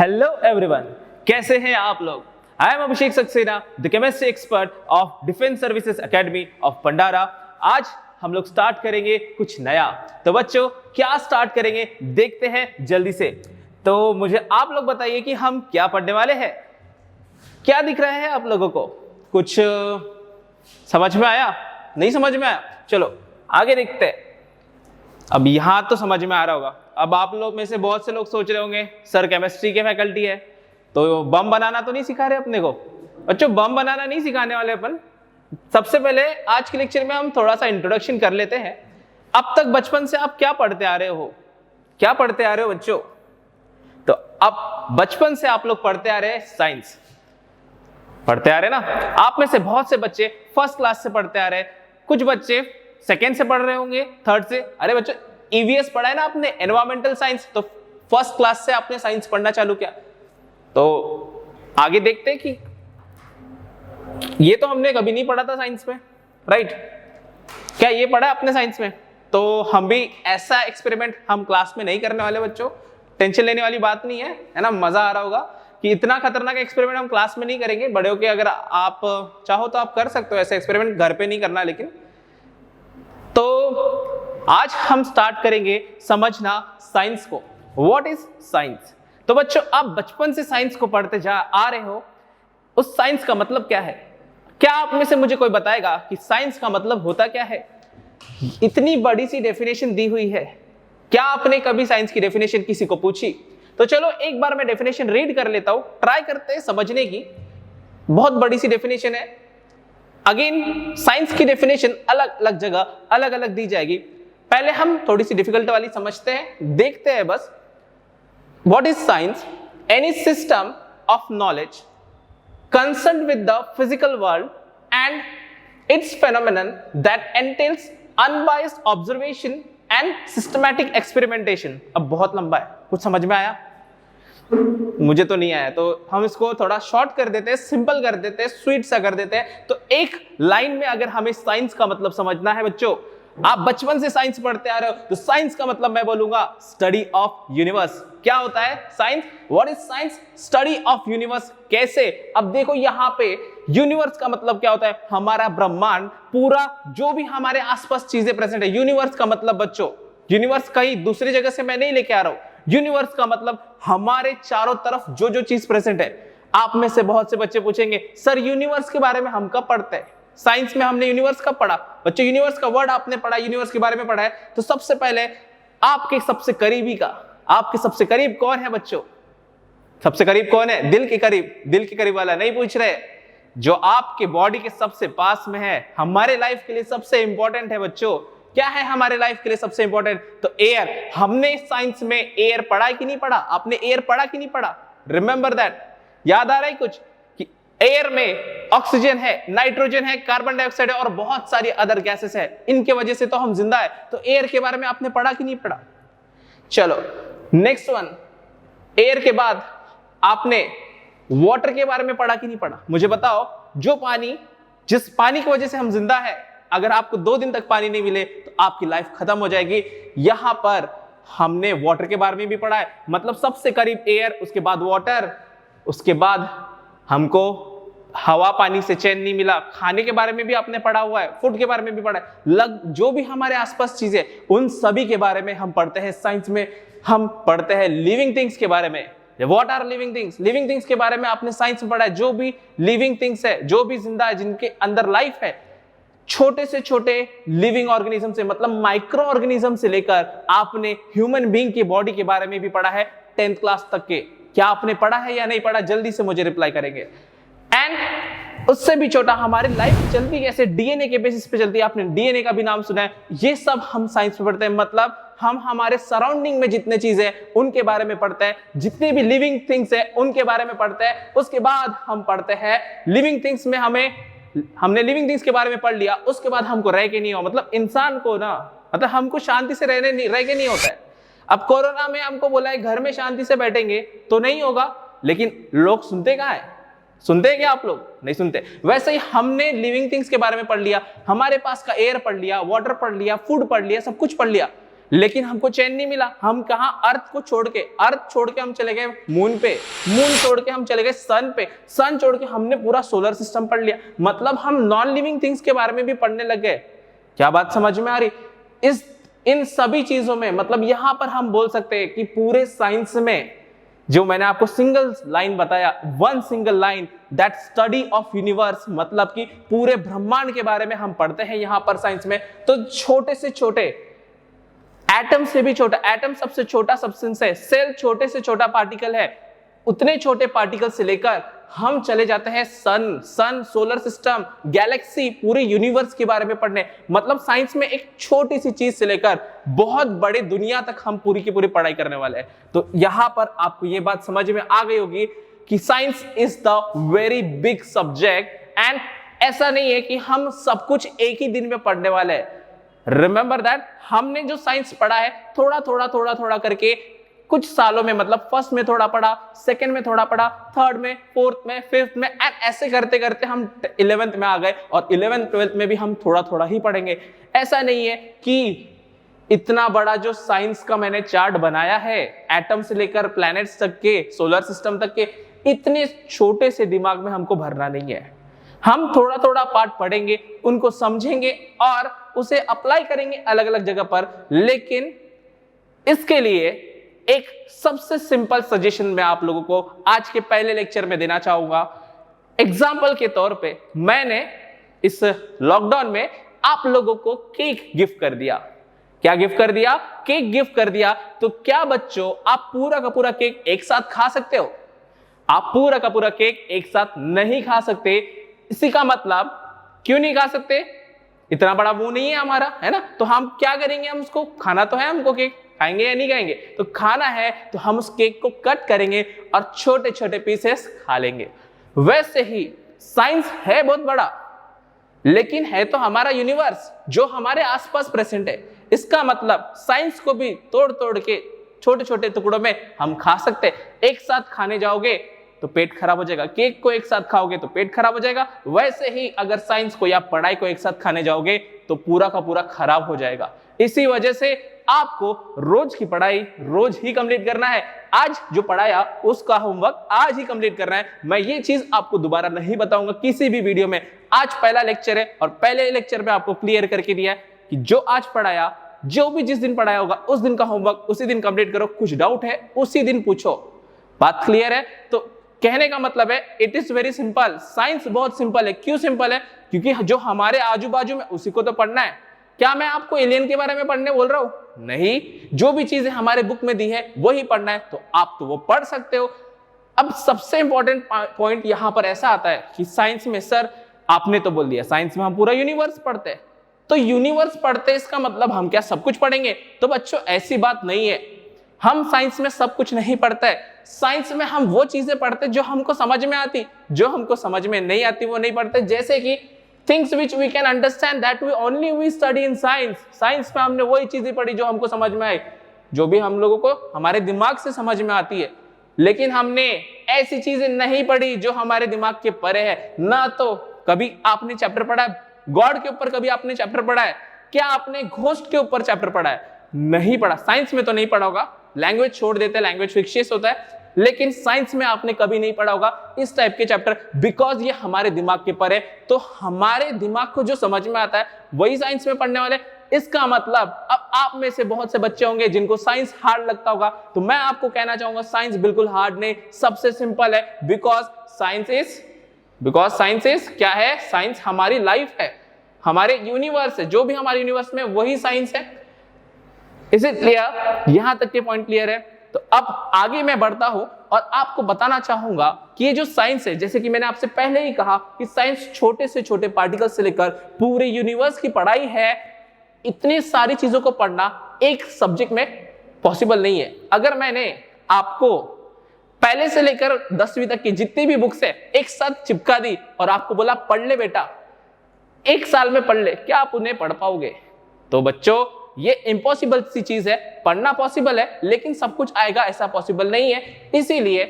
Hello everyone, कैसे हैं आप लोग। I am Abhishek Saxena, the chemistry expert of defence services academy of Bhandara. आज हम लोग स्टार्ट करेंगे कुछ नया। तो बच्चों, क्या स्टार्ट करेंगे देखते हैं जल्दी से। तो मुझे आप लोग बताइए कि हम क्या पढ़ने वाले हैं। क्या दिख रहा है आप लोगों को? कुछ समझ में आया? नहीं समझ में आया? चलो आगे देखते हैं। अब यहां तो समझ में आ रहा होगा। अब आप लोग में से बहुत से लोग सोच रहे होंगे सर केमिस्ट्री के फैकल्टी है तो बम बनाना तो नहीं सिखा रहे अपने को। बच्चों, बम बनाना नहीं सिखाने वाले अपन। सबसे पहले आज के लेक्चर में हम थोड़ा सा इंट्रोडक्शन कर लेते हैं। अब तक बचपन से आप क्या पढ़ते आ रहे हो? क्या पढ़ते आ रहे हो बच्चों? तो अब बचपन से आप लोग पढ़ते आ रहे हैं साइंस। पढ़ते आ रहे ना। आप में से बहुत से बच्चे फर्स्ट क्लास से पढ़ते आ रहे हैं, कुछ बच्चे सेकेंड से पढ़ रहे होंगे, थर्ड से। अरे बच्चों, ईवीएस पढ़ा है ना आपने, एनवायरमेंटल साइंस, तो फर्स्ट क्लास से आपने साइंस पढ़ना चालू किया। तो आगे देखते हैं कि ये तो हमने कभी नहीं पढ़ा था साइंस में, राइट? क्या ये पढ़ा आपने साइंस में? तो हम भी ऐसा एक्सपेरिमेंट हम क्लास में नहीं करने वाले बच्चों। टेंशन लेने वाली बात नहीं है ना। मजा आ रहा होगा कि इतना खतरनाक एक्सपेरिमेंट हम क्लास में नहीं करेंगे। बड़े होके अगर आप चाहो तो आप कर सकते हो ऐसे एक्सपेरिमेंट, घर पे नहीं करना। लेकिन तो आज हम स्टार्ट करेंगे समझना साइंस को। What is science? तो बच्चों, आप बचपन से साइंस को पढ़ते आ रहे हो। उस साइंस का मतलब क्या है? क्या आप में से मुझे कोई बताएगा कि साइंस का मतलब होता क्या है? इतनी बड़ी सी डेफिनेशन दी हुई है। क्या आपने कभी साइंस की डेफिनेशन किसी को पूछी? तो चलो एक बार मैं डेफिनेशन रीड कर लेता हूं, ट्राई करते हैं समझने की। बहुत बड़ी सी डेफिनेशन है। अगेन साइंस की डेफिनेशन अलग अलग जगह अलग अलग दी जाएगी। पहले हम थोड़ी सी डिफिकल्ट वाली समझते हैं, देखते हैं बस। What is science? Any system of knowledge concerned with the physical world and its phenomenon that entails unbiased observation and systematic experimentation। अब बहुत लंबा है, कुछ समझ में आया? मुझे तो नहीं आया, तो हम इसको थोड़ा शॉर्ट कर देते हैं, सिंपल कर देते हैं, स्वीट सा कर देते हैं। तो एक लाइन में अगर हमें साइंस का मतलब समझना है बच्चों, आप बचपन से साइंस पढ़ते आ रहे हो, तो साइंस का मतलब मैं बोलूंगा स्टडी ऑफ यूनिवर्स। क्या होता है science? What is science? Study of universe. कैसे? अब देखो यहाँ पे यूनिवर्स का मतलब क्या होता है? हमारा ब्रह्मांड, पूरा जो भी हमारे आसपास चीजें प्रेजेंट है। यूनिवर्स का मतलब बच्चों, यूनिवर्स कहीं दूसरी जगह से मैं नहीं लेके आ रहा हूं। यूनिवर्स का मतलब हमारे चारों तरफ जो जो चीज प्रेजेंट है। आप में से बहुत से बच्चे पूछेंगे सर यूनिवर्स के बारे में हम कब पढ़ते हैं? साइंस में हमने यूनिवर्स कब पढ़ा? बच्चों, यूनिवर्स का वर्ड आपने पढ़ा, यूनिवर्स के बारे में पढ़ा है। तो सबसे पहले आपके सबसे करीबी का, आपके सबसे करीब कौन है बच्चों? सबसे करीब कौन है? दिल के करीब। दिल के करीब वाला नहीं पूछ रहे, जो आपके बॉडी के सबसे पास में है, हमारे लाइफ के लिए सबसे इंपॉर्टेंट है बच्चों। क्या है हमारे लाइफ के लिए सबसे इंपॉर्टेंट? तो एयर। हमने साइंस में एयर पढ़ा कि नहीं पढ़ा? आपने एयर पढ़ा कि नहीं पढ़ा? Remember that. याद आ रहा है कुछ कि एयर में ऑक्सीजन है, नाइट्रोजन है, कार्बन डाइऑक्साइड है और बहुत सारी अदर गैसेस है। इनके वजह से तो हम जिंदा है। तो एयर के बारे में आपने पढ़ा कि नहीं पढ़ा? चलो नेक्स्ट वन। एयर के बाद आपने वाटर के बारे में पढ़ा कि नहीं पढ़ा? मुझे बताओ, जो पानी, जिस पानी की वजह से हम जिंदा है, अगर आपको 2 दिन तक पानी नहीं मिले तो आपकी लाइफ खत्म हो जाएगी। यहां पर हमने वाटर के बारे में भी पढ़ा है। मतलब सबसे करीब एयर, उसके बाद वाटर, उसके बाद हमको हवा पानी से चैन नहीं मिला। खाने के बारे में भी आपने पढ़ा हुआ है, फूड के बारे में भी पढ़ा है। जो भी हमारे आसपास चीजें, उन सभी के बारे में हम पढ़ते हैं साइंस में। हम पढ़ते हैं लिविंग थिंग्स के बारे में। What are living things? Living things के बारे में आपने साइंस में पढ़ा है। जो भी लिविंग थिंग्स है, जो भी जिंदा है, जिनके अंदर लाइफ है, छोटे से छोटे लिविंग ऑर्गेनिज्म से, मतलब माइक्रो ऑर्गेनिज्म से लेकर आपने ह्यूमन बीइंग की बॉडी के बारे में भी पढ़ा है 10th क्लास तक के। क्या आपने पढ़ा है या नहीं पढ़ा? जल्दी से मुझे रिप्लाई करेंगे। एंड उससे भी छोटा, हमारी लाइफ चलती कैसे? डीएनए के बेसिस पे चलती है। आपने डीएनए का भी नाम सुना है। ये सब हम साइंस में पढ़ते हैं। मतलब हम हमारे सराउंडिंग में जितने चीजें हैं उनके बारे में पढ़ते हैं, जितने भी लिविंग थिंग्स है उनके बारे में पढ़ते हैं। उसके बाद हम पढ़ते हैं लिविंग थिंग्स में, हमने लिविंग थिंग्स के बारे में पढ़ लिया। उसके बाद हमको रह के नहीं हो, मतलब इंसान को ना, मतलब हमको शांति से रह के नहीं होता है। अब कोरोना में हमको बोला है घर में शांति से बैठेंगे तो नहीं होगा, लेकिन लोग सुनते कहाँ है? सुनते हैं क्या आप लोग? नहीं सुनते। वैसे ही हमने लिविंग थिंग्स के बारे में पढ़ लिया, हमारे पास का एयर पढ़ लिया, वाटर पढ़ लिया, फूड पढ़ लिया, सब कुछ पढ़ लिया। लेकिन हमको चैन नहीं मिला। हम कहा अर्थ छोड़ के हम चले गए मून पे, मून छोड़ के हम चले गए सन पे, सन छोड़ के हमने पूरा सोलर सिस्टम पढ़ लिया। मतलब हम नॉन लिविंग थिंग्स के बारे में भी पढ़ने लग गए। क्या बात समझ में आ रही? इन सभी चीजों में मतलब यहां पर हम बोल सकते हैं कि पूरे साइंस में जो मैंने आपको सिंगल लाइन बताया, one single line, that study of universe, मतलब कि पूरे ब्रह्मांड के बारे में हम पढ़ते हैं यहां पर साइंस में। तो छोटे से छोटे एटम से भी छोटा, एटम सबसे छोटा सब्सटेंस है, सेल छोटे से छोटा पार्टिकल है, उतने छोटे पार्टिकल से लेकर हम चले जाते हैं सन, सोलर सिस्टम, गैलेक्सी, पूरे यूनिवर्स के बारे में पढ़ने। मतलब साइंस में एक छोटी सी चीज से लेकर बहुत बड़े दुनिया तक हम पूरी की पूरी पढ़ाई करने वाले हैं। तो यहां पर आपको ये बात समझ में आ गई होगी कि science is the very big subject, and ऐसा नहीं है कि हम सब कुछ एक ही दिन में पढ़ने वाले हैं। रिमेंबर दैट हमने जो साइंस पढ़ा है थोड़ा करके कुछ सालों में, मतलब फर्स्ट में थोड़ा पढ़ा, सेकंड में थोड़ा पढ़ा, थर्ड में, फोर्थ में, फिफ्थ में, एंड ऐसे करते करते हम 11th में आ गए, और 11th 12th में भी हम थोड़ा ही पढ़ेंगे। ऐसा नहीं है कि इतना बड़ा जो साइंस का मैंने चार्ट बनाया है, एटम से लेकर प्लैनेट्स तक के, सोलर सिस्टम तक के, इतने छोटे से दिमाग में हमको भरना नहीं है। हम थोड़ा पार्ट पढ़ेंगे, उनको समझेंगे और उसे अप्लाई करेंगे अलग अलग जगह पर। लेकिन इसके लिए एक सबसे सिंपल सजेशन मैं आप लोगों को आज के पहले लेक्चर में देना चाहूंगा। एग्जाम्पल के तौर पे मैंने इस लॉकडाउन में आप लोगों को केक गिफ्ट कर दिया। क्या गिफ्ट कर दिया? केक गिफ्ट कर दिया। तो क्या बच्चों आप पूरा का पूरा केक एक साथ खा सकते हो? आप पूरा का पूरा केक एक साथ नहीं खा सकते। इसी का मतलब क्यों नहीं खा सकते? इतना बड़ा मुंह नहीं है हमारा, है ना? तो हम क्या करेंगे? हम उसको खाना तो है, हमको केक खाएंगे या नहीं खाएंगे? तो खाना है तो हम उस केक को कट करेंगे और छोटे छोटे पीसेस खा लेंगे। वैसे ही साइंस है बहुत बड़ा, लेकिन है तो हमारा यूनिवर्स जो हमारे आसपास प्रेजेंट है। इसका मतलब साइंस को भी तोड़ के छोटे छोटे टुकड़ों में हम खा सकते हैं। एक साथ खाने जाओगे तो पेट खराब हो जाएगा, केक को एक साथ खाओगे तो पेट खराब हो जाएगा। वैसे ही अगर साइंस को या पढ़ाई को एक साथ खाने जाओगे तो पूरा का पूरा खराब हो जाएगा। इसी वजह से आपको रोज की पढ़ाई रोज ही कंप्लीट करना है। आज जो पढ़ाया उसका होमवर्क आज ही कंप्लीट करना है। मैं ये चीज आपको दोबारा नहीं बताऊंगा किसी भी वीडियो में। आज पहला लेक्चर है और पहले लेक्चर में आपको क्लियर करके दिया है कि जो आज पढ़ाया, जो भी जिस दिन पढ़ाया होगा उस दिन का होमवर्क उसी दिन कंप्लीट करो। कुछ डाउट है उसी दिन पूछो। बात क्लियर है? तो कहने का मतलब है it is very simple. Science बहुत सिंपल है। क्यों सिंपल है? क्योंकि जो हमारे आजू बाजू में उसी को तो पढ़ना है। क्या मैं आपको एलियन के बारे में पढ़ने बोल रहा हूं? नहीं, जो भी चीजें हमारे बुक में दी है वही पढ़ना है, तो आप तो वो पढ़ सकते हो। अब सबसे इंपॉर्टेंट पॉइंट यहां पर ऐसा आता है कि साइंस में, सर आपने तो बोल दिया साइंस में हम पूरा यूनिवर्स पढ़ते हैं, तो यूनिवर्स पढ़ते इसका मतलब हम क्या सब कुछ पढ़ेंगे? तो बच्चों ऐसी बात नहीं है। हम साइंस में सब कुछ नहीं पढ़ते। साइंस में हम वो चीजें पढ़ते जो हमको समझ में आती, जो हमको समझ में नहीं आती वो नहीं पढ़ते। जैसे कि things which we can understand that we study in science। Science में हमने वही चीजें पढ़ी जो हमको समझ में आई, जो भी हम लोगों को हमारे दिमाग से समझ में आती है। लेकिन हमने ऐसी चीजें नहीं पढ़ी जो हमारे दिमाग के परे है। ना तो कभी आपने चैप्टर पढ़ा है गॉड के ऊपर, कभी आपने चैप्टर पढ़ा है? क्या आपने घोस्ट के ऊपर चैप्टर पढ़ा है? नहीं पढ़ा। साइंस में तो नहीं पढ़ा होगा, लैंग्वेज छोड़ देते हैं, लैंग्वेज फिक्शियस होता है, लेकिन साइंस में आपने कभी नहीं पढ़ा होगा इस टाइप के चैप्टर, बिकॉज ये हमारे दिमाग के पर है। तो हमारे दिमाग को जो समझ में आता है वही साइंस में पढ़ने वाले। इसका मतलब अब आप में से बहुत से बच्चे होंगे जिनको साइंस हार्ड लगता होगा, तो मैं आपको कहना चाहूंगा साइंस बिल्कुल हार्ड नहीं, सबसे सिंपल है। बिकॉज साइंस इज क्या है? साइंस हमारी लाइफ है, हमारे यूनिवर्स है, जो भी हमारे यूनिवर्स में वही साइंस है। Is it clear? यहां तक के पॉइंट क्लियर है? तो अब आगे मैं बढ़ता हूं और आपको बताना चाहूंगा कि ये जो साइंस है, जैसे कि मैंने आपसे पहले ही कहा कि साइंस छोटे से छोटे पार्टिकल से लेकर पूरे यूनिवर्स की पढ़ाई है। इतनी सारी चीजों को पढ़ना एक सब्जेक्ट में पॉसिबल नहीं है। अगर मैंने आपको पहले से लेकर 10वीं तक की जितनी भी बुक्स है एक साथ चिपका दी और आपको बोला पढ़ ले बेटा, एक साल में पढ़ ले, क्या आप उन्हें पढ़ पाओगे? तो बच्चों ये इम्पॉसिबल सी चीज है। पढ़ना पॉसिबल है लेकिन सब कुछ आएगा ऐसा पॉसिबल नहीं है। इसीलिए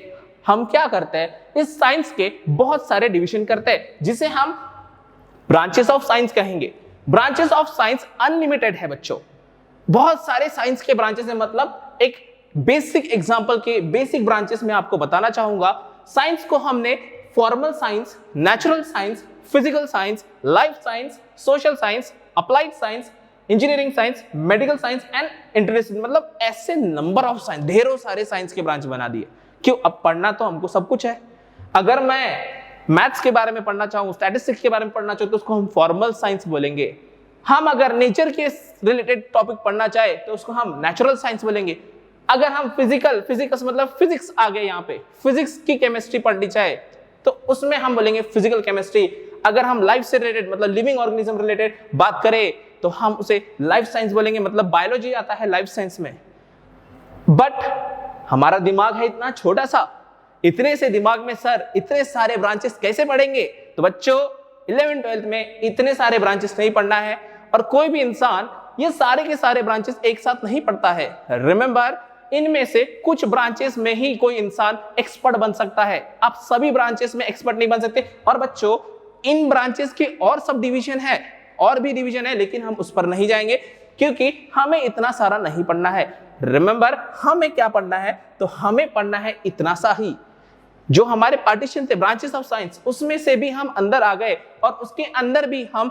हम क्या करते हैं, इस साइंस के बहुत सारे डिवीजन करते हैं जिसे हम ब्रांचेस ऑफ साइंस कहेंगे। ब्रांचेस ऑफ साइंस अनलिमिटेड है बच्चों। बहुत सारे साइंस के ब्रांचेस है, मतलब एक बेसिक एग्जांपल के बेसिक ब्रांचेस में आपको बताना चाहूंगा। साइंस को हमने formal science, natural science, physical science, life science, social science, applied science, engineering science, medical science and interdisciplinary, मतलब ऐसे नंबर ऑफ साइंस, ढेरों सारे साइंस के ब्रांच बना दिए। क्यों? अब पढ़ना तो हमको सब कुछ है। अगर मैं मैथ्स के बारे में पढ़ना चाहूँ, स्टैटिस्टिक्स के बारे में पढ़ना चाहूँ तो उसको हम फॉर्मल साइंस बोलेंगे। हम अगर नेचर के रिलेटेड टॉपिक पढ़ना चाहे तो उसको हम नेचुरल साइंस बोलेंगे। अगर हम फिजिक्स मतलब फिजिक्स आ गए, यहाँ पे फिजिक्स की केमिस्ट्री पढ़नी चाहे तो उसमें हम बोलेंगे फिजिकल केमिस्ट्री। अगर हम लाइफ से रिलेटेड मतलब लिविंग ऑर्गेनिज्म रिलेटेड बात करें तो हम उसे लाइफ साइंस बोलेंगे, मतलब बायोलॉजी आता है लाइफ साइंस में। बट हमारा दिमाग है इतना छोटा सा, इतने से दिमाग में सर इतने सारे ब्रांचेस कैसे पढ़ेंगे? तो बच्चों 11th 12th में इतने सारे ब्रांचेस नहीं पढ़ना है, और कोई भी इंसान ये सारे के सारे ब्रांचेस एक साथ नहीं पढ़ता है। रिमेंबर, इनमें से कुछ ब्रांचेस में ही कोई इंसान एक्सपर्ट बन सकता है, आप सभी ब्रांचेस में एक्सपर्ट नहीं बन सकते। और बच्चों इन ब्रांचेस के और सब डिवीजन है, और भी डिवीजन है, लेकिन हम उस पर नहीं जाएंगे क्योंकि हमें इतना सारा नहीं पढ़ना है। रिमेंबर, हमें क्या पढ़ना है? तो हमें पढ़ना है इतना सा ही। जो हमारे पार्टीशन थे ब्रांचेस ऑफ साइंस, उसमें से भी हम अंदर आ गए और उसके अंदर भी हम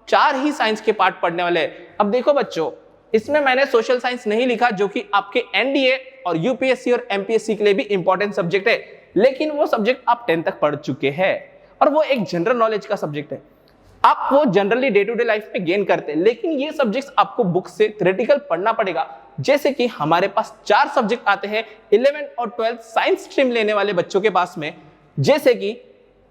4 ही साइंस के पार्ट पढ़ने वाले हैं। अब देखो बच्चों, इसमें मैंने सोशल साइंस नहीं लिखा जो कि आपके एनडीए और यूपीएससी और एमपीएससी के लिए भी इंपॉर्टेंट सब्जेक्ट है, लेकिन वो सब्जेक्ट आप 10th तक पढ़ चुके हैं और वो एक जनरल नॉलेज का सब्जेक्ट है। आप वो generally day to day life में गेन करते हैं, लेकिन ये सब्जेक्ट्स आपको बुक से थ्योरेटिकल पढ़ना पड़ेगा। जैसे कि हमारे पास 4 सब्जेक्ट आते हैं 11th और 12th साइंस स्ट्रीम लेने वाले बच्चों के पास में। जैसे कि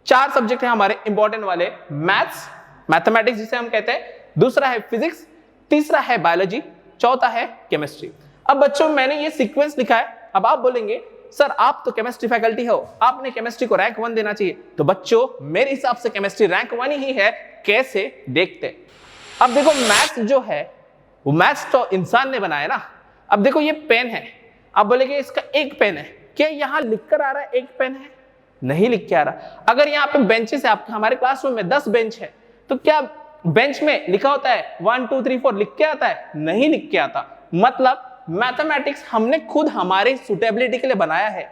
4 सब्जेक्ट है हमारे इंपॉर्टेंट वाले, मैथ्स, मैथमेटिक्स जिसे हम कहते हैं, दूसरा है फिजिक्स, तीसरा है बायोलॉजी, चौथा है केमिस्ट्री। अब बच्चों मैंने ये सीक्वेंस लिखा है। अब आप बोलेंगे सर आप तो केमिस्ट्री फैकल्टी हो, आपने केमिस्ट्री को रैंक 1 देना चाहिए। तो बच्चों मेरे हिसाब से केमिस्ट्री रैंक 1 ही है। कैसे? देखते। अब देखो मैथ्स जो है वो मैथ्स तो इंसान ने बनाया ना। अब देखो ये पेन है, आप बोलेंगे इसका एक पेन है, क्या यहाँ लिख कर आ रहा है एक पेन है? नहीं लिख के आ रहा। अगर यहाँ पे बेंचेस है, आपके हमारे क्लासरूम में 10 बेंच है, तो क्या बेंच में लिखा होता है 1 2 3 4 लिख के आता है? नहीं लिख के आता। मतलब मैथमेटिक्स हमने खुद हमारे सुटेबिलिटी के लिए बनाया है।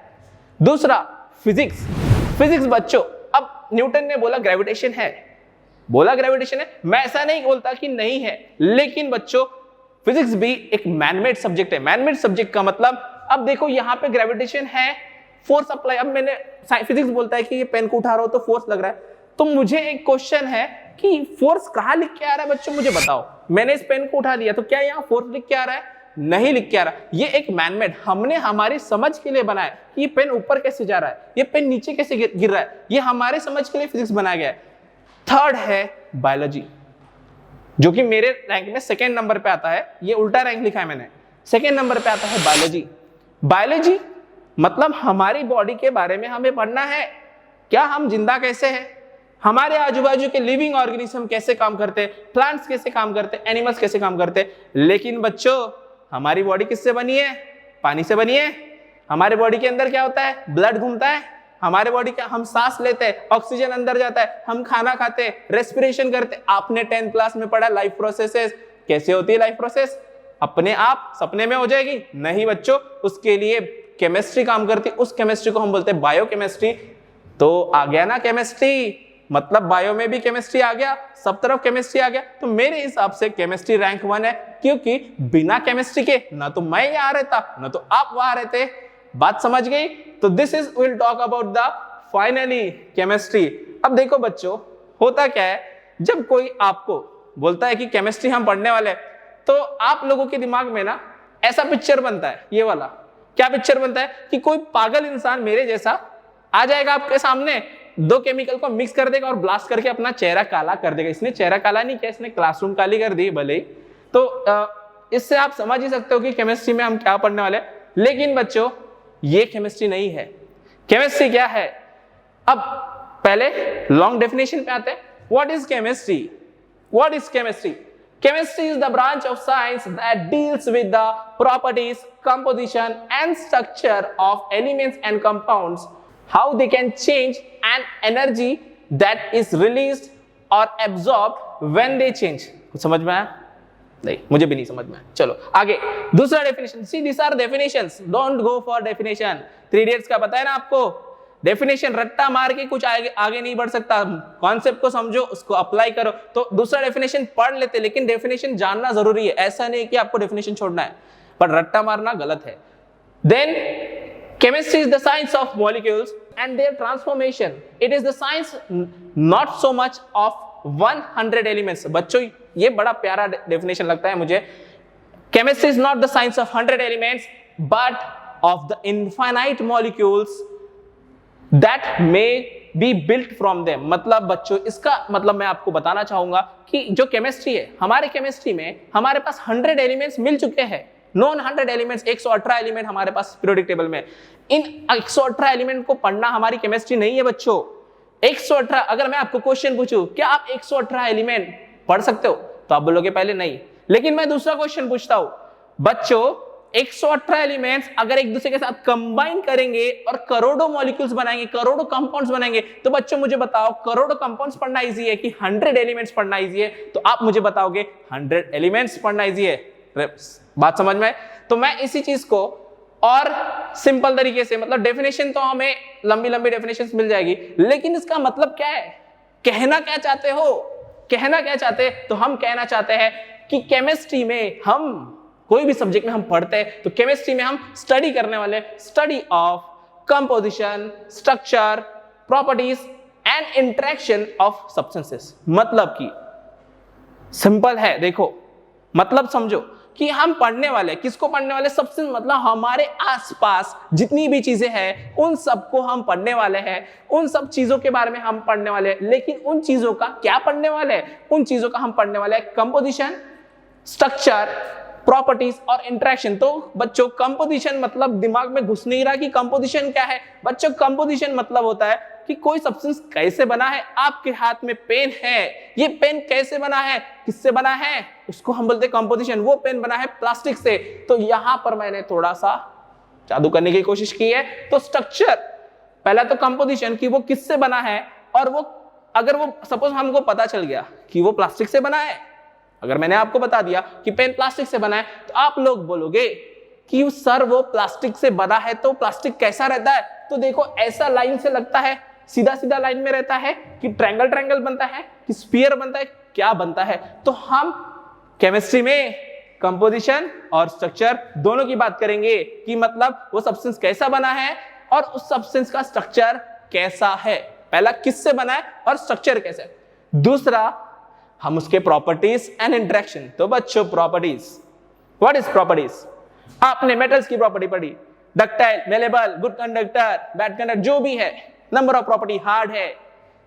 दूसरा फिजिक्स। फिजिक्स बच्चों, अब न्यूटन ने बोला ग्रेविटेशन है, बोला ग्रेविटेशन है, मैं ऐसा नहीं बोलता कि नहीं है, लेकिन बच्चों फिजिक्स भी एक मैनमेड सब्जेक्ट है। मैनमेड सब्जेक्ट का मतलब, अब देखो यहाँ पे ग्रेविटेशन है, फोर्स अप्लाई। अब मैंने फिजिक्स बोलता है कि ये पेन को उठा रहा हो तो फोर्स लग रहा है, तो मुझे एक क्वेश्चन है कि फोर्स कहाँ लिख के आ रहा है? बच्चों मुझे बताओ, मैंने इस पेन को उठा लिया तो क्या यहाँ फोर्स लिख के आ रहा है? नहीं लिख के आ रहा। ये एक मैनमेड, हमने हमारी समझ के लिए बनाया कि ये पेन ऊपर कैसे जा रहा है, ये पेन नीचे कैसे गिर रहा है, ये हमारे समझ के लिए फिजिक्स बनाया गया है। थर्ड है बायोलॉजी, जो कि मेरे रैंक में 2nd नंबर पे आता है। ये उल्टा रैंक लिखा है मैंने, 2nd नंबर पे आता है बायोलॉजी। बायोलॉजी मतलब हमारी बॉडी के बारे में हमें पढ़ना है, क्या हम जिंदा कैसे हैं, हमारे आजू बाजू के लिविंग ऑर्गेनिज्म कैसे काम करते हैं, प्लांट्स कैसे काम करते हैं, एनिमल्स कैसे काम करते हैं। लेकिन बच्चों हमारी बॉडी किससे बनी है? पानी से बनी है। हमारे बॉडी के अंदर क्या होता है? ब्लड घूमता है। हमारे बॉडी का, हम सांस लेते हैं, ऑक्सीजन अंदर जाता है, हम खाना खाते हैं, रेस्पिरेशन करते हैं। आपने 10th क्लास में पढ़ा लाइफ प्रोसेसेस। कैसे होती है लाइफ प्रोसेस? अपने आप सपने में हो जाएगी? नहीं बच्चों, उसके लिए केमिस्ट्री काम करती है। उस केमिस्ट्री को हम बोलते हैं बायोकेमिस्ट्री। तो आ गया ना केमिस्ट्री, मतलब बायो में भी केमिस्ट्री आ गया, सब तरफ केमिस्ट्री आ गया। तो मेरे हिसाब से केमिस्ट्री रैंक 1 है, क्योंकि बिना केमिस्ट्री के ना तो मैं यहाँ रहता ना तो आप वहां रहते। बात समझ गई? तो this is will talk about the finally chemistry. अब देखो बच्चों, होता क्या है, जब कोई आपको बोलता है कि केमिस्ट्री हम पढ़ने वाले, तो आप लोगों के दिमाग में ना ऐसा पिक्चर बनता है, ये वाला। क्या पिक्चर बनता है? कि कोई पागल इंसान मेरे जैसा आ जाएगा आपके सामने, 2 केमिकल को मिक्स कर देगा और ब्लास्ट करके अपना चेहरा काला कर देगा। इसने चेहरा काला नहीं किया, इसने क्लासरूम काली कर दी भले ही। तो इससे आप समझ ही सकते हो कि केमिस्ट्री में हम क्या पढ़ने वाले। लेकिन बच्चों ये केमिस्ट्री नहीं है। केमिस्ट्री क्या है? अब पहले लॉन्ग डेफिनेशन पे आते हैं। What is chemistry? What is chemistry? Chemistry is the branch of science that deals with the properties, composition and structure of elements and compounds, how they can change and energy that is released or absorbed when they change. कुछ समझ में आया? नहीं, मुझे भी नहीं समझ में। चलो आगे दूसरा definition. See this are definitions, don't go for definition. 3 idiots का पता है ना आपको, डेफिनेशन रट्टा मार के कुछ आगे नहीं बढ़ सकता। कॉन्सेप्ट को समझो, उसको अप्लाई करो। तो दूसरा डेफिनेशन पढ़ लेते, लेकिन डेफिनेशन जानना जरूरी है। ऐसा नहीं कि आपको डेफिनेशन छोड़ना है, पर रट्टा मारना गलत है। Then chemistry is the science of molecules and their transformation. It is the science not so much of 100 elements. बच्चों ये बड़ा प्यारा डेफिनेशन लगता है मुझे। Chemistry is not the science of 100 elements but of the infinite molecules that may be built from them. मतलब बच्चों इसका मतलब मैं आपको बताना चाहूंगा कि जो केमिस्ट्री है, हमारे केमिस्ट्री में हमारे पास 100 एलिमेंट्स मिल चुके हैं। नॉन 100 एलिमेंट्स, 118 एलिमेंट हमारे पास पीरियोडिक टेबल में। इन 118 एलिमेंट को पढ़ना हमारी केमिस्ट्री नहीं है बच्चों। 118, अगर मैं आपको क्वेश्चन पूछूं क्या आप 118 एलिमेंट पढ़ सकते हो, तो आप बोलोगे पहले नहीं। लेकिन मैं दूसरा क्वेश्चन पूछता हूं बच्चों, 118 एलिमेंट्स अगर एक दूसरे के साथ कंबाइन करेंगे और करोड़ों मॉलिक्यूल्स बनाएंगे, करोड़ों कंपाउंड्स बनाएंगे, तो बच्चों मुझे बताओ करोड़ों कंपाउंड्स पढ़ना इजी है कि 100 एलिमेंट्स पढ़ना इजी है? तो आप मुझे बताओगे 100 एलिमेंट्स पढ़ना इजी है। बात समझ में? तो मैं इसी चीज को और सिंपल तरीके से, मतलब डेफिनेशन तो हमें लंबी लंबी डेफिनेशंस मिल जाएगी, लेकिन इसका मतलब क्या है, कहना क्या चाहते हो, कहना क्या चाहते हैं? तो हम कहना चाहते हैं कि केमिस्ट्री में हम कोई भी सब्जेक्ट में हम पढ़ते हैं, तो केमिस्ट्री में हम स्टडी करने वाले study of composition, structure, properties and interaction of substances. मतलब कि सिंपल है, देखो मतलब समझो कि हम पढ़ने वाले, किसको पढ़ने वाले? सबसे मतलब हमारे आसपास जितनी भी चीजें हैं उन सबको हम पढ़ने वाले हैं, उन सब चीजों के बारे में हम पढ़ने वाले हैं। लेकिन उन चीजों का क्या पढ़ने वाले हैं? उन चीजों का हम पढ़ने वाले हैं कंपोजिशन, स्ट्रक्चर, प्रॉपर्टीज और इंटरेक्शन। तो बच्चों कंपोजिशन मतलब दिमाग में घुस नहीं रहा कि कंपोजिशन क्या है। बच्चों कंपोजिशन मतलब होता है कि कोई सब्सटेंस कैसे बना है। आपके हाथ में पेन है, ये पेन कैसे बना है, किससे बना है, उसको हम बोलते हैं कंपोजिशन। वो पेन बना है प्लास्टिक से। तो यहां पर मैंने थोड़ा सा जादू करने की कोशिश की है। तो स्ट्रक्चर, पहला तो कंपोजिशन कि वो किससे बना है, और वो अगर वो सपोज हमको पता चल गया कि वो प्लास्टिक से बना है, अगर मैंने आपको बता दिया कि पेन प्लास्टिक से बना है, तो आप लोग बोलोगे कि सर वो प्लास्टिक से बना है तो प्लास्टिक कैसा रहता है? तो देखो ऐसा लाइन से लगता है, सीधा सीधा लाइन में रहता है, कि ट्रायंगल ट्रायंगल बनता है, कि स्फीयर बनता है, क्या बनता है? तो हम केमिस्ट्री में कंपोजिशन और स्ट्रक्चर दोनों की बात करेंगे कि मतलब वो सब्सटेंस कैसा बना है और उस सब्सटेंस का स्ट्रक्चर कैसा है। पहला किससे बना है और स्ट्रक्चर कैसा है। दूसरा हम उसके प्रॉपर्टीज एंड इंटरेक्शन। तो बच्चों प्रॉपर्टीज, व्हाट इज प्रॉपर्टीज? आपने मेटल्स की प्रॉपर्टी पढ़ी, ductile, malleable, good conductor, bad conductor, जो भी है, नंबर ऑफ प्रॉपर्टी, हार्ड है।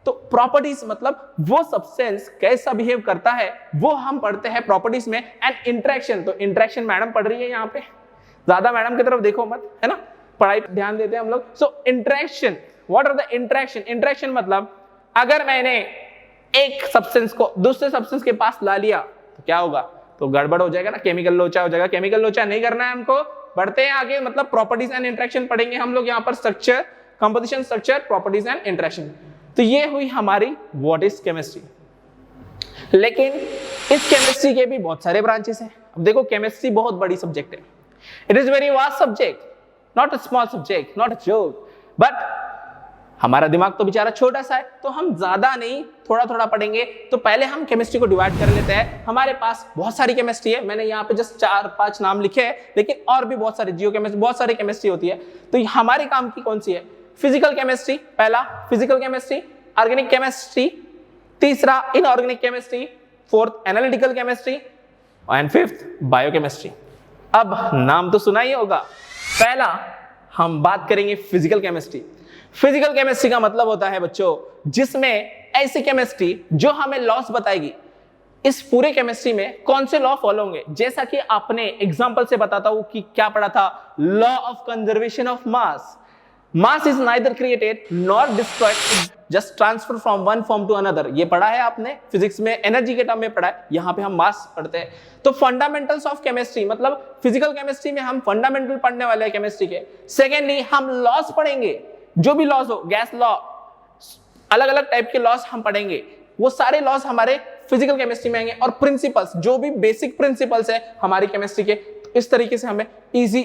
तो प्रॉपर्टीज मतलब वो सब्सटेंस कैसा बिहेव करता है, वो हम पढ़ते हैं प्रॉपर्टीज में। एंड इंटरेक्शन, तो इंटरेक्शन मैडम पढ़ रही है यहाँ पे, ज्यादा मैडम की तरफ देखो मत, है ना, पढ़ाई ध्यान देते हैं हम लोग। So interaction, what are the interaction? Interaction मतलब अगर मैंने एक सब्सटेंस को दूसरे सब्सटेंस के पास ला लिया तो क्या होगा? तो गड़बड़ हो जाएगा ना, केमिकल लोचा हो जाएगा। केमिकल लोचा नहीं करना है हमको। बढ़ते हैं आगे, मतलब प्रॉपर्टीज एंड इंटरेक्शन पढ़ेंगे हम लोग यहाँ पर। Structure, composition, structure, properties and interaction. तो ये हुई हमारी व्हाट इज केमिस्ट्री। लेकिन इस केमिस्ट्री के भी बहुत सारे ब्रांचेस हैं। अब देखो केमिस्ट्री बहुत बड़ी सब्जेक्ट है, it is very vast subject, not a small subject, not a joke. But हमारा दिमाग तो बेचारा छोटा सा है, तो हम ज्यादा नहीं थोड़ा थोड़ा पढ़ेंगे। तो पहले हम केमिस्ट्री को डिवाइड कर लेते हैं। हमारे पास बहुत सारी केमिस्ट्री है, मैंने यहाँ पे जस्ट 4-5 नाम लिखे हैं, लेकिन और भी बहुत सारी, जियो केमिस्ट्री, बहुत सारी केमिस्ट्री होती है। तो हमारे काम की कौन सी है? फिजिकल केमिस्ट्री, पहला फिजिकल केमिस्ट्री, ऑर्गेनिक केमिस्ट्री, तीसरा inorganic chemistry, fourth analytical chemistry and fifth biochemistry. अब नाम तो सुना ही होगा। पहला हम बात करेंगे फिजिकल केमिस्ट्री। फिजिकल केमिस्ट्री का मतलब होता है बच्चों जिसमें ऐसी केमिस्ट्री जो हमें लॉस बताएगी। इस पूरे केमिस्ट्री में कौन से लॉ फॉलो होंगे? जैसा कि आपने एग्जांपल से बताता हूं कि क्या पढ़ा था, law of conservation of mass. Mass is neither created nor destroyed, just transfer from one form to another. ये पढ़ा है आपने फिजिक्स में, एनर्जी के टर्म में पढ़ा है। यहाँ पे हम मास पढ़ते हैं। तो फंडामेंटल्स ऑफ केमिस्ट्री मतलब फिजिकल केमिस्ट्री में हम फंडामेंटल पढ़ने वाले हैं केमिस्ट्री के। सेकेंडली हम लॉस पढ़ेंगे, जो भी लॉस हो, गैस लॉ, अलग अलग टाइप के लॉस हम पढ़ेंगे। वो सारे लॉस हमारे फिजिकल केमिस्ट्री में आएंगे और प्रिंसिपल्स, जो भी बेसिक प्रिंसिपल्स है हमारी केमिस्ट्री के, इस तरीके से हमें इजी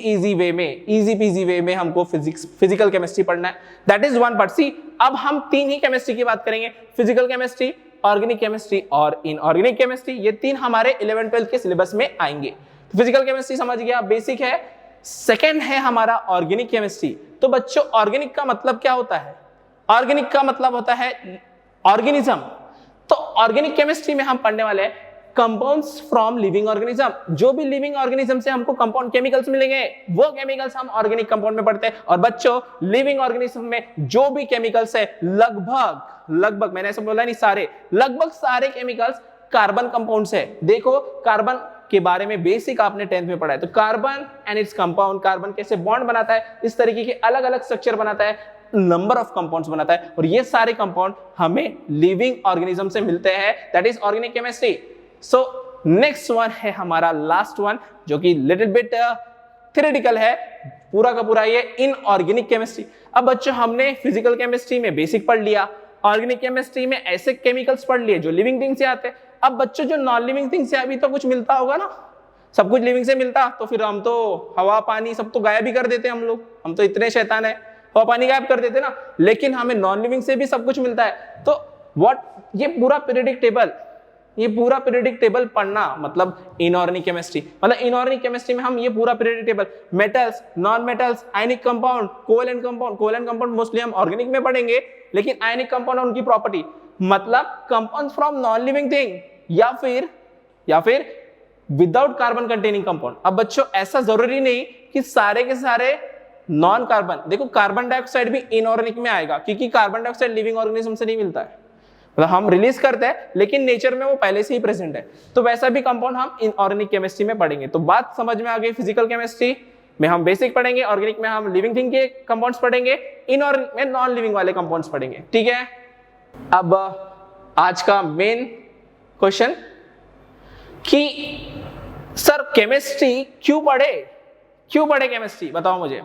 पीजी वे में हमको फिजिकल केमिस्ट्री पढ़ना है। That is one part. See अब हम तीन ही केमिस्ट्री की बात करेंगे, फिजिकल केमिस्ट्री, ऑर्गेनिक केमिस्ट्री और इनऑर्गेनिक केमिस्ट्री। ये तीन हमारे 11th 12th के सिलेबस में आएंगे। फिजिकल केमिस्ट्री समझ गया, बेसिक है। सेकेंड है हमारा ऑर्गेनिक केमिस्ट्री। तो बच्चों ऑर्गेनिक का मतलब क्या होता है? ऑर्गेनिक का मतलब होता है ऑर्गेनिज्म। तो ऑर्गेनिक केमिस्ट्री में हम पढ़ने वाले हैं कंपाउंड्स फ्रॉम लिविंग ऑर्गेनिज्म। जो भी लिविंग ऑर्गेनिज्म से हमको कंपाउंड केमिकल्स मिलेंगे वो केमिकल्स हम ऑर्गेनिक कंपाउंड में पढ़ते हैं। और बच्चों लिविंग ऑर्गेनिज्म में जो भी केमिकल्स है लगभग मैंने ऐसा बोला नहीं सारे, लगभग सारे केमिकल्स कार्बन कंपाउंड्स है। देखो कार्बन के बारे में बेसिक आपने 10th में पढ़ा है। तो carbon and its compound, carbon कैसे बॉन्ड बनाता है, इस तरीके के अलग अलग स्ट्रक्चर बनाता है, नंबर ऑफ कंपाउंड्स बनाता है, और ये सारे कंपाउंड हमें लिविंग ऑर्गेनिज्म से मिलते हैं। That is organic chemistry. So next one है हमारा लास्ट वन, जो कि लिटिल बिट थ्योरेटिकल है, पूरा का पूरा ये इनऑर्गेनिक केमिस्ट्री। अब बच्चों हमने फिजिकल केमिस्ट्री में बेसिक पढ़ लिया, ऑर्गेनिक केमिस्ट्री में ऐसे केमिकल्स पढ़ लिए जो लिविंग थिंग से आते हैं। अब बच्चों जो नॉन लिविंग थिंग से अभी तो कुछ मिलता होगा ना, सब कुछ लिविंग से मिलता, तो फिर हम तो हवा पानी सब तो गायब ही कर देते हम लोग, हम तो इतने शैतान है, हवा पानी गायब कर देते ना। लेकिन हमें नॉन लिविंग से भी सब कुछ मिलता है। तो व्हाट, ये पूरा पीरियोडिक टेबल पढ़ना मतलब इनऑर्गेनिक केमिस्ट्री। मतलब इनऑर्गेनिक केमिस्ट्री में हम ये पूरा periodic table, metals, non metals, ionic compound, covalent compound mostly हम ऑर्गेनिक में पढ़ेंगे, लेकिन आयनिक कंपाउंड और उनकी प्रॉपर्टी, मतलब compound from non living thing या फिर विदाउट कार्बन कंटेनिंग कंपाउंड। अब बच्चों ऐसा जरूरी नहीं कि सारे के सारे नॉन कार्बन, देखो कार्बन डाइऑक्साइड भी इनऑर्गेनिक में आएगा, क्योंकि कार्बन डाइऑक्साइड लिविंग ऑर्गेनिज्म से नहीं मिलता है, मतलब हम रिलीज करते हैं लेकिन नेचर में वो पहले से ही प्रेजेंट है। तो वैसा भी कंपाउंड हम इनऑर्गेनिक केमिस्ट्री में पढ़ेंगे। तो बात समझ में आ गई, फिजिकल केमिस्ट्री में हम बेसिक पढ़ेंगे, ऑर्गेनिक में हम लिविंग थिंग के कंपाउंड्स पढ़ेंगे, इनऑर्गेनिक में नॉन लिविंग वाले कंपाउंड्स पढ़ेंगे। ठीक है, अब आज का मेन क्वेश्चन कि सर केमिस्ट्री क्यों पढ़े केमिस्ट्री, बताओ मुझे।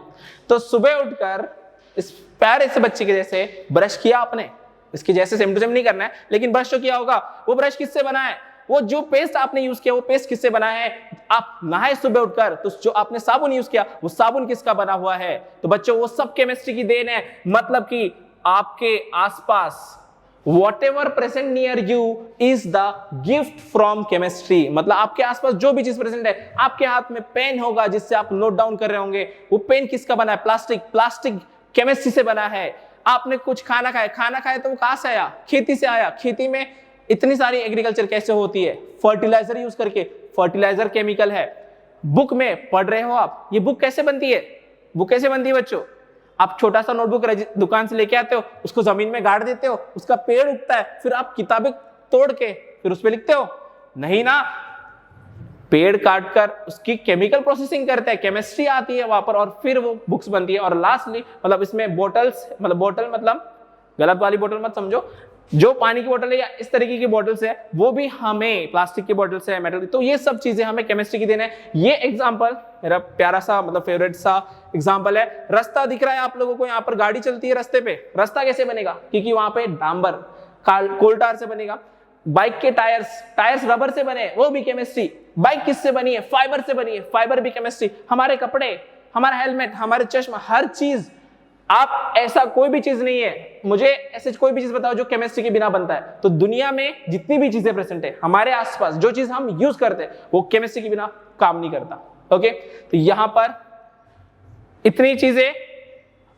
तो सुबह उठकर इस प्यारे से बच्चे के जैसे ब्रश किया आपने, इसके जैसे सेम टू सेम नहीं करना है, लेकिन ब्रश तो किया होगा। वो ब्रश किससे बना है? वो जो पेस्ट आपने यूज किया वो पेस्ट किससे बना है? आप नहाए सुबह उठकर तो जो आपने साबुन यूज किया वो साबुन किसका बना हुआ है? तो बच्चों वो सब केमिस्ट्री की देन है। मतलब कि आपके आसपास whatever present near you is the gift from chemistry। मतलब आपके आसपास जो भी चीज प्रेजेंट है, आपके हाथ में पेन होगा जिससे आप नोट डाउन कर रहे होंगे, वो पेन किसका बना है? प्लास्टिक केमिस्ट्री से बना है। आपने कुछ खाना खाया तो वो कहां से आया? खेती से आया। खेती में इतनी सारी एग्रीकल्चर कैसे होती है? फर्टिलाइजर यूज करके, फर्टिलाइजर केमिकल है। बुक में पढ़ रहे हो आप, ये बुक कैसे बनती है? बच्चों आप छोटा सा नोटबुक दुकान से लेके आते हो, उसको जमीन में गाड़ देते हो, उसका पेड़ उगता है, फिर आप किताबें तोड़ के फिर उस पे लिखते हो? नहीं ना, पेड़ काट कर उसकी केमिकल प्रोसेसिंग करते हैं, केमिस्ट्री आती है वहां पर, और फिर वो बुक्स बनती है। और लास्टली मतलब इसमें बोटल्स, मतलब बोतल मतलब गलत वाली बोतल मत समझो, जो पानी की बोतल है या इस तरीके की बोतल्स है वो भी हमें प्लास्टिक की बोतल से, मेटल। तो ये सब चीजें हमें केमिस्ट्री की देना है। ये एग्जांपल मेरा प्यारा सा मतलब फेवरेट सा एग्जांपल है। रास्ता दिख रहा है आप लोगों को, यहाँ पर गाड़ी चलती है रास्ते पे, रास्ता कैसे बनेगा? क्योंकि वहां पे डांबर कोल टार से बनेगा। बाइक के टायर्स रबर से बने, वो भी केमिस्ट्री। बाइक किससे बनी है? फाइबर से बनी है, फाइबर भी केमिस्ट्री। हमारे कपड़े, हमारा हेलमेट, हमारे चश्मा, हर चीज, आप ऐसा कोई भी चीज नहीं है, मुझे ऐसे कोई भी चीज बताओ जो केमिस्ट्री के बिना बनता है। तो दुनिया में जितनी भी चीजें प्रेजेंट है हमारे आसपास, जो चीज हम यूज करते हैं वो केमिस्ट्री के बिना काम नहीं करता। ओके, तो यहां पर इतनी चीजें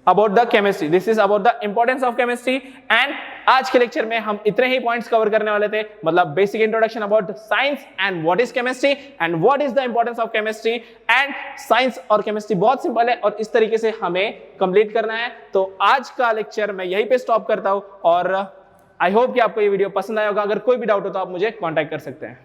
about the chemistry, this is about the importance of chemistry. And आज के लेक्चर में हम इतने ही पॉइंट्स कवर करने वाले थे, मतलब basic introduction about science and what is chemistry and what is the importance of chemistry. And science और केमिस्ट्री बहुत सिंपल है और इस तरीके से हमें कंप्लीट करना है। तो आज का लेक्चर मैं यहीं पे स्टॉप करता हूं और आई होप कि आपको ये वीडियो पसंद आया होगा। अगर कोई भी डाउट हो तो आप मुझे कॉन्टैक्ट कर सकते हैं।